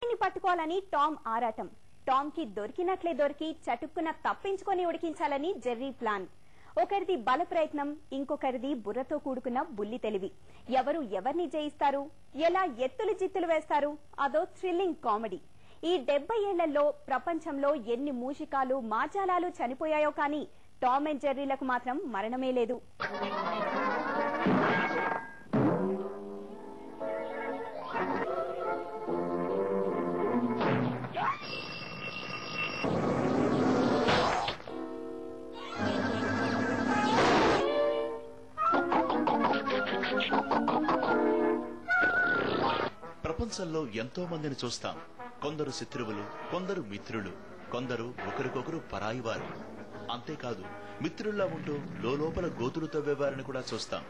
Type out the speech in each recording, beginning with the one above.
పట్టుకోవాలని టామ్ ఆరాటం. టామ్ కి దొరికినట్లే దొరికి చటుక్కున తప్పించుకొని ఉడికించాలని జెర్రీ ప్లాన్. ఒకరిది బల ప్రయత్నం, ఇంకొకరిది బుర్రతో కూడుకున్న బుల్లి తెలివి. ఎవరు ఎవరిని జయిస్తారు, ఎలా ఎత్తులు జిత్తులు వేస్తారు, అదో థ్రిల్లింగ్ కామెడీ. ఈ 70 ఏళ్లలో ప్రపంచంలో ఎన్ని మూషికాలు మాజాలాలు చనిపోయాయో కానీ టామ్ అండ్ జెర్రీలకు మాత్రం మరణమే లేదు. ప్రపంచంలో ఎంతో మందిని చూస్తాం. కొందరు శత్రువులు, కొందరు మిత్రులు, కొందరు ఒకరికొకరు పరాయివారు. అంతేకాదు, మిత్రుల్లా ఉంటూ లోపల గోతులు తవ్వేవారిని కూడా చూస్తాం.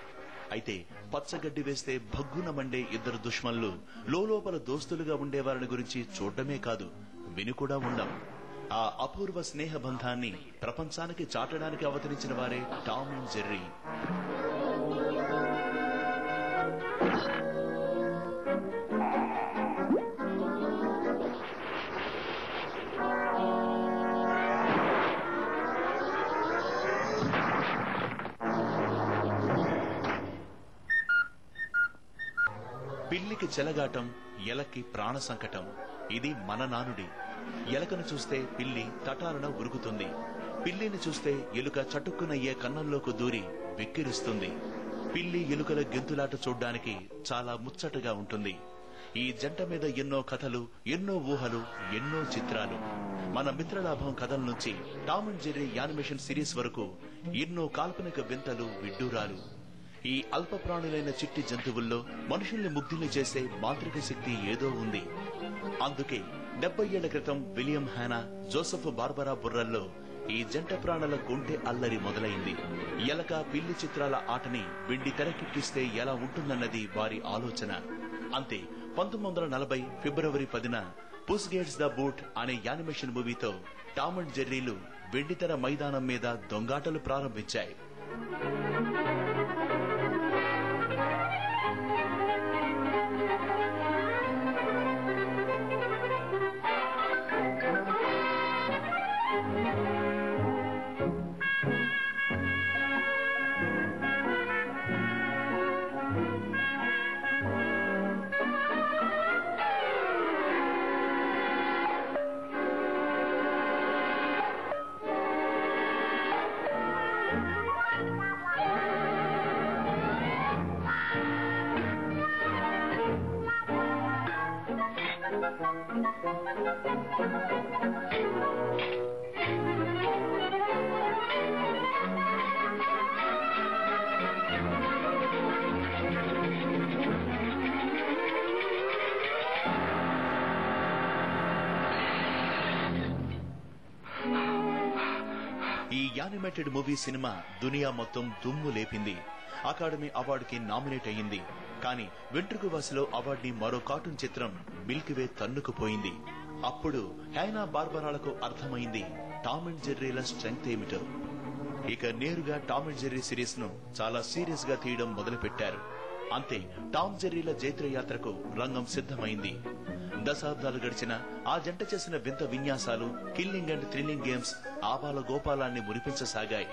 అయితే పచ్చగడ్డి వేస్తే భగ్గున మండే ఇద్దరు దుష్మన్లు లోపల దోస్తులుగా ఉండేవారిని గురించి చూడటమే కాదు, విని కూడా ఉండం. ఆ అపూర్వ స్నేహ బంధాన్ని ప్రపంచానికి చాటడానికి అవతరించిన వారే టామ్ అండ్ జెర్రీ. పిల్లికి చెలగాటం, ఎలకి ప్రాణ సంకటం. ఇది మన నానుడి. ఎలకను చూస్తే పిల్లి తటారున ఉరుకుతుంది. పిల్లిని చూస్తే ఎలుక చటుక్కునయ్యే కన్నంలోకి దూరి వెక్కిరిస్తుంది. పిల్లి ఎలుకల గెంతులాట చూడ్డానికి చాలా ముచ్చటగా ఉంటుంది. ఈ జంట మీద ఎన్నో కథలు, ఎన్నో ఊహలు, ఎన్నో చిత్రాలు. మన మిత్రలాభం కథల నుంచి Tom and Jerry animation series వరకు ఎన్నో కాల్పనిక వింతలు, విడ్డూరాలు. ఈ అల్ప ప్రాణులైన చిట్టి జంతువుల్లో మనుషుల్ని ముగ్ధుల్ని చేసే మాంత్రిక శక్తి ఏదో ఉంది. అందుకే 70 ఏళ్ల క్రితం విలియం హానా, జోసెఫ్ బార్బరా బుర్రల్లో ఈ జంట ప్రాణుల గుండె అల్లరి మొదలైంది. ఎలక, పిల్లి చిత్రాల ఆటని వెండి తెరకెక్కిస్తే ఎలా ఉంటుందన్నది వారి ఆలోచన. అంతే 1940 ఫిబ్రవరి 10న పుస్ గెట్స్ ద బూట్ అనే యానిమేషన్ మూవీతో టామ్ అండ్ జెర్రీలు వెండితెర మైదానం మీద దొంగాటలు ప్రారంభించాయి. ఈ యానిమేటెడ్ మూవీ సినిమా దునియా మొత్తం దుమ్ము లేపింది. అకాడమీ అవార్డుకి నామినేట్ అయ్యింది. కానీ వెంట్రుకు వాసిలో అవార్డుని మరో కార్టూన్ చిత్రం మిల్కీ వే తన్నుకుపోయింది. అప్పుడు హైనా బార్బరాలకు అర్థమైంది టామ్ అండ్ జెర్రీల స్ట్రెంగ్త్ ఏమిటో. ఇక నేరుగా టామ్ అండ్ జెర్రీ సిరీస్ ను చాలా సీరియస్ గా తీయడం మొదలుపెట్టారు. అంతే టామ్ జెర్రీల జైత్రయాత్రకు రంగం సిద్ధమైంది. దశాబ్దాలు గడిచిన ఆ జంట చేసిన వింత విన్యాసాలు, కిల్లింగ్ అండ్ థ్రిల్లింగ్ గేమ్స్ ఆబాల గోపాలాన్ని మురిపించసాగాయి.